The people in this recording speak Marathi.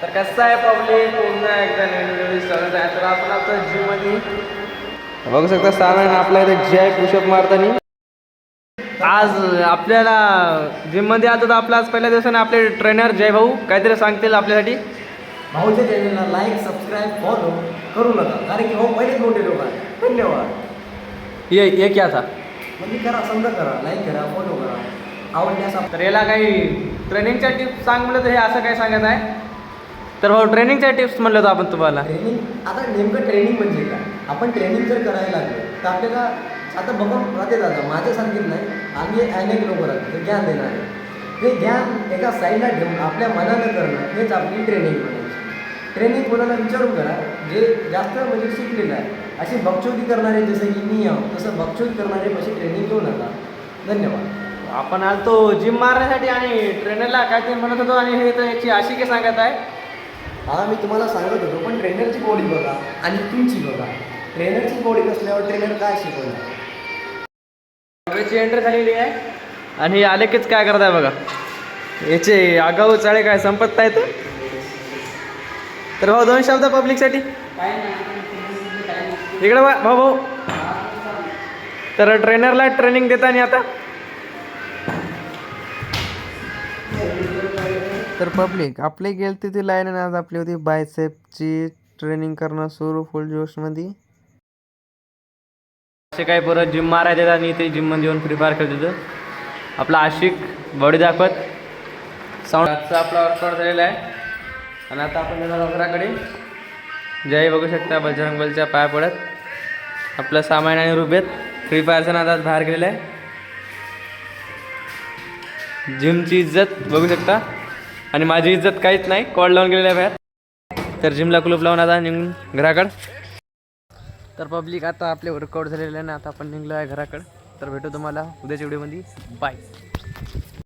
तर कसं आहे पब्लिक पुन्हा एकदा नवीन स्वागत आहे. तर आपण आता जिम मध्ये बघू शकता सामान आपल्या इथे जे आहे पुशअप मारताना. आज आपल्याला जिम मध्ये आलो तर आपला आज पहिल्या दिवसाने आपले ट्रेनर जय भाऊ काहीतरी सांगतील आपल्यासाठी. भाऊच्या चॅनलला लाईक सबस्क्राईब फॉलो करू नका, कारण की भाऊ पहिलेच मोठे लोक आहेत. धन्यवाद. ये क्या था म्हणजे करा, समजा करा, लाईक करा, फॉलो करा, आवडल्यास तर याला काही ट्रेनिंगच्या टिप्स सांग म्हणलं तर हे असं काय सांगत आहे. तर भाऊ ट्रेनिंगच्या टिप्स म्हणलं होतं आपण तुम्हाला. ट्रेनिंग, आता नेमकं ट्रेनिंग म्हणजे काय? आपण ट्रेनिंग जर करायला लागलो तर आपल्याला आता बघून राहते दादा माझ्यासारखेच नाही, आम्ही अनेक लोक राहतो ते ज्ञान देणारे. ते ज्ञान एका साईडला ठेवून आपल्या मनानं करणं हेच आपली ट्रेनिंग म्हणायची. ट्रेनिंग कोणाला विचारून करा जे जास्त म्हणजे शिकलेलं आहे. अशी बकचोदी करणारे जसं की मी आहो तसं बकचोदी करणारे अशी ट्रेनिंग घेऊ नका. धन्यवाद. आपण आलतो जिम मारण्यासाठी आणि ट्रेनरला काय ते म्हणत होतो आणि हे तर याची अशी काय सांगत आहे. हा मी तुम्हाला सांगत होतो, पण ट्रेनरची बॉडी बघा आणि तुमची बघा. ट्रेनरची बॉडी नसल्यावर ट्रेनर काय शिकवणार? याची एंट्री झालेली आहे आणि हे आलेकीच काय करत आहे बघा. याचे आगाऊ चाळे काय संपत नाहीत. तर भाऊ दोन शब्द पब्लिकसाठी इकडे भाऊ भाऊ. तर ट्रेनरला ट्रेनिंग देताना आता तर पब्लिक आपली गेलती ती लाईन आणि आज आपली होती बायसेपची ट्रेनिंग करणं सुरू फुल जोशमध्ये. असे काही परत जिम मारायला देतात आणि ते जिममध्ये येऊन फ्री फायर खेळत होतं. आपला आशिक बॉडी दाखवत साऊंड आजचा आपला वर्कआउट झालेला आहे. आणि आता आपण येणार घराकडे. जय बघू शकता बजरंग बलच्या पाया पडत आपलं सामान आणि रुबेत फ्री फायरच्या नादात बाहेर गेलेलं आहे. जिमची इज्जत बघू शकता आणि माझी इज्जत काहीच नाही, कॉल लावून गेलेलं आहे बाहेर. तर जिमला कुलूप लावून आता निघून घराकडं. तर पब्लिक आता आपले वर्कआउट झालेले आहे ना, आता आपण निघलो आहे घराकडं. तर भेटू तुम्हाला उद्याच्या व्हिडिओमध्ये. बाय.